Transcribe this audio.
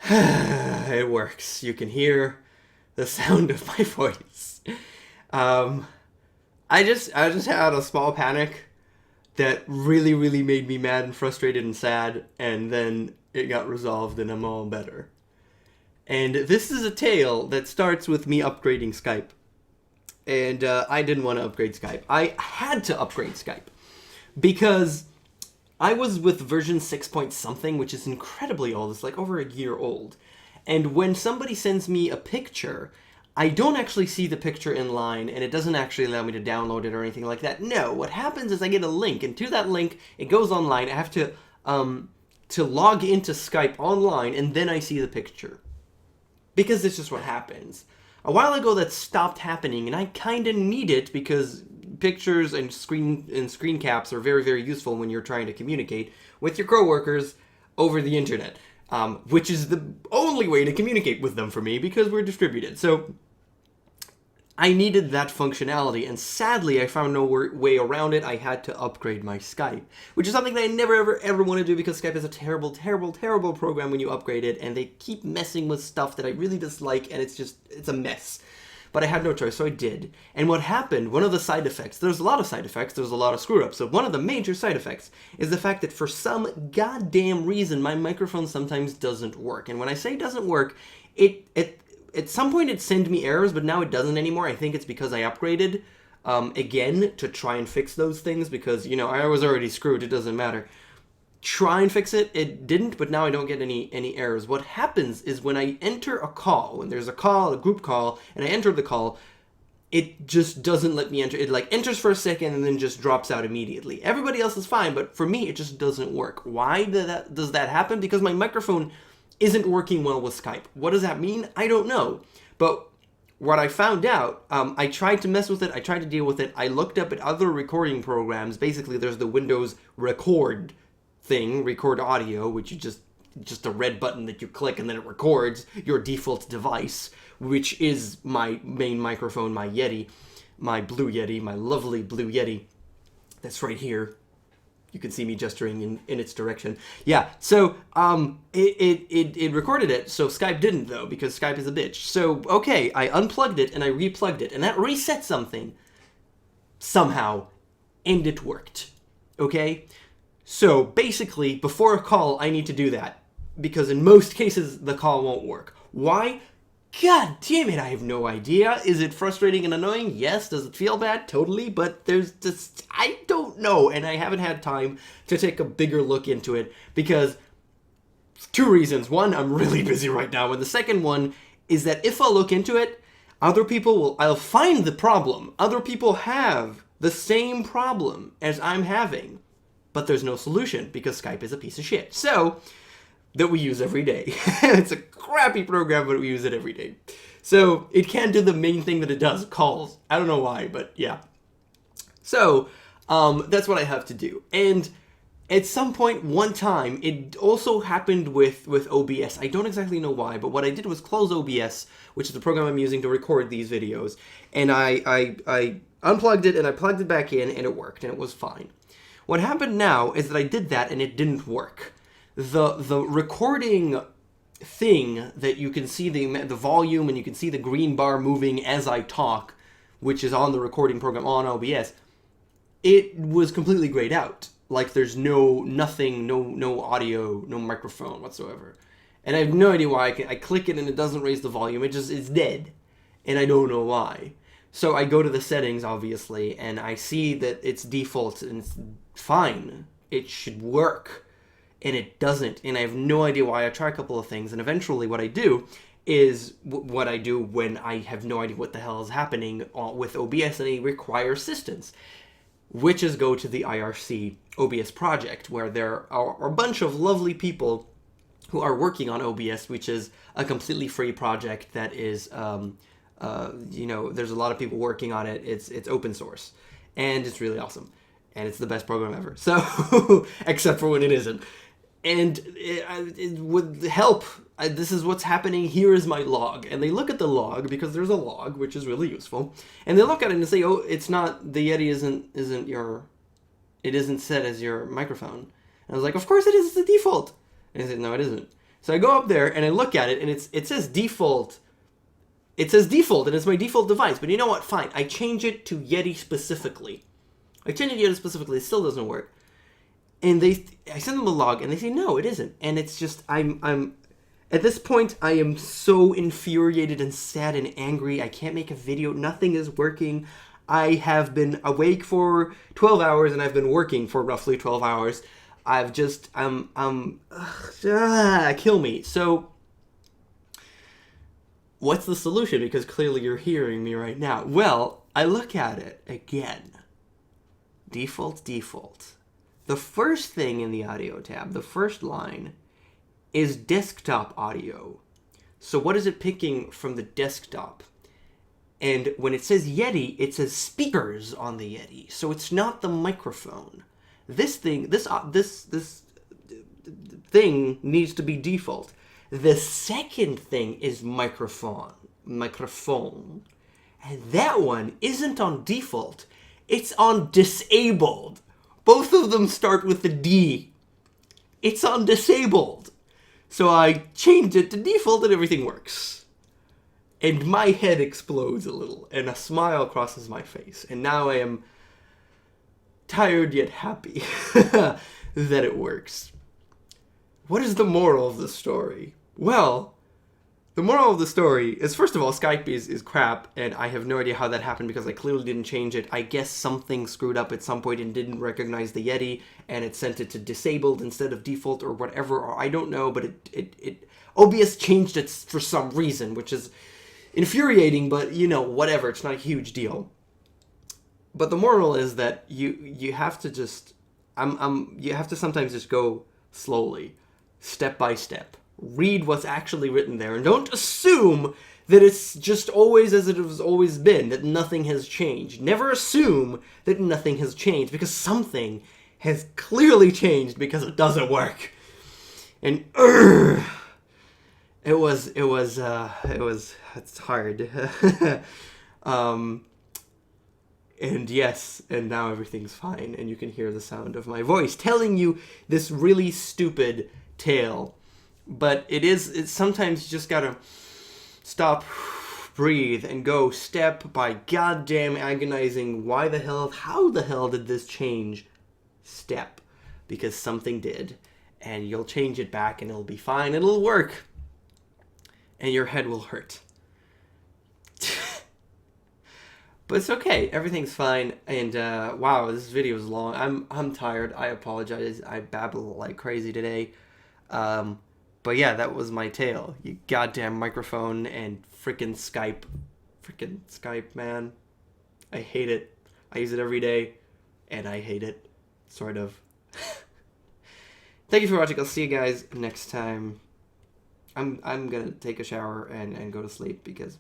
It works. You can hear the sound of my voice. Um, I just had a small panic that really made me mad and frustrated and sad, and then it got resolved and I'm all better. And this is a tale that starts with me upgrading Skype. And I didn't want to upgrade Skype. I had to upgrade Skype because I was with version 6 point something, which is incredibly old. It's like over a year old. And when somebody sends me a picture, I don't actually see the picture in line, and it doesn't actually allow me to download it or anything like that. No, what happens is I get a link, and to that link, it goes online. I have to log into Skype online, and then I see the picture. Because it's just what happens. A while ago that stopped happening, and I kind of need it because pictures and screen caps are very useful when you're trying to communicate with your coworkers over the internet, which is the only way to communicate with them for me because we're distributed. So I needed that functionality, and sadly I found no way around it. I had to upgrade my Skype, which is something that I never ever want to do because Skype is a terrible program when you upgrade it, and they keep messing with stuff that I really dislike, and it's a mess. But I had no choice, so I did. And what happened, one of the side effects, there's a lot of side effects, there's a lot of screw-ups, so one of the major side effects is the fact that for some goddamn reason, my microphone sometimes doesn't work. And when I say doesn't work, at some point it sent me errors, but now it doesn't anymore. I think it's because I upgraded again to try and fix those things because, I was already screwed, it doesn't matter. Try and fix it. It didn't, but now I don't get any errors. What happens is when I enter a call, when there's a call, a group call, and I enter the call, it just doesn't let me enter. It enters for a second and then just drops out immediately. Everybody else is fine, but for me, it just doesn't work. Why does that happen? Because my microphone isn't working well with Skype. What does that mean? I don't know. But what I found out, I tried to mess with it. I tried to deal with it. I looked up at other recording programs. Basically, there's the Windows Record thing, record audio, which is just a red button that you click and then it records your default device, which is my main microphone, my Yeti, my Blue Yeti, my lovely Blue Yeti. That's right here. You can see me gesturing in its direction. Yeah, so it recorded it, so Skype didn't, though, because Skype is a bitch. So, okay, I unplugged it and I replugged it, and that reset something somehow, and it worked. Okay? So, basically, before a call, I need to do that, because in most cases, the call won't work. Why? God damn it, I have no idea. Is it frustrating and annoying? Yes. Does it feel bad? Totally. But there's just, I don't know, and I haven't had time to take a bigger look into it, because two reasons. One, I'm really busy right now, and the second one is that if I look into it, I'll find the problem. Other people have the same problem as I'm having, but there's no solution, because Skype is a piece of shit. So, that we use every day. It's a crappy program, but we use it every day. So it can't do the main thing that it does, calls. I don't know why, but yeah. So that's what I have to do. And at some point, one time, it also happened with OBS. I don't exactly know why, but what I did was close OBS, which is the program I'm using to record these videos. And I unplugged it and I plugged it back in, and it worked, and it was fine. What happened now is that I did that and it didn't work. The recording thing that you can see the volume and you can see the green bar moving as I talk, which is on the recording program on OBS, it was completely grayed out. Like there's nothing, no audio, no microphone whatsoever. And I have no idea why. I click it and it doesn't raise the volume. It's dead. And I don't know why. So I go to the settings, obviously, and I see that it's default and it's fine. It should work. And it doesn't, and I have no idea why. I try a couple of things, and eventually what I do is what I do when I have no idea what the hell is happening with OBS and I require assistance, which is go to the IRC OBS project, where there are a bunch of lovely people who are working on OBS, which is a completely free project that is, there's a lot of people working on it. It's open source, and it's really awesome, and it's the best program ever. So, except for when it isn't. And it would help. This is what's happening. Here is my log. And they look at the log, because there's a log, which is really useful. And they look at it and say, oh, it's not, the Yeti it isn't set as your microphone. And I was like, of course it is, it's the default. And they said, no, it isn't. So I go up there and I look at it, and it says default. It says default, and it's my default device. But you know what? Fine. I change it to Yeti specifically. I change it to Yeti specifically. It still doesn't work. And I send them a log, and they say, no, it isn't. And it's just, I'm at this point, I am so infuriated and sad and angry. I can't make a video. Nothing is working. I have been awake for 12 hours, and I've been working for roughly 12 hours. I've just, kill me. So, what's the solution? Because clearly you're hearing me right now. Well, I look at it again. Default. The first thing in the audio tab, the first line, is desktop audio. So what is it picking from the desktop? And when it says Yeti, it says speakers on the Yeti. So it's not the microphone. This thing needs to be default. The second thing is microphone. And that one isn't on default. It's on disabled. Both of them start with the D. It's on disabled. So I changed it to default and everything works. And my head explodes a little and a smile crosses my face. And now I am tired yet happy that it works. What is the moral of the story? Well, the moral of the story is, first of all, Skype is crap, and I have no idea how that happened because I clearly didn't change it. I guess something screwed up at some point and didn't recognize the Yeti, and it sent it to disabled instead of default or whatever, or I don't know, but OBS changed it for some reason, which is infuriating, but, you know, whatever, it's not a huge deal. But the moral is that you have to just, you have to sometimes just go slowly, step by step. Read what's actually written there, and don't assume that it's just always as it has always been, that nothing has changed. Never assume that nothing has changed, because something has clearly changed because it doesn't work. And it's hard. And yes, and now everything's fine, and you can hear the sound of my voice telling you this really stupid tale. But it's sometimes you just gotta stop, breathe, and go step by goddamn agonizing how the hell did this change step. Because something did, and you'll change it back and it'll be fine, it'll work. And your head will hurt. But it's okay, everything's fine, and wow, this video is long. I'm tired, I apologize, I babble like crazy today. But yeah, that was my tale. You goddamn microphone and frickin' Skype. Frickin' Skype, man. I hate it. I use it every day, and I hate it. Sort of. Thank you for watching. I'll see you guys next time. I'm gonna take a shower and go to sleep because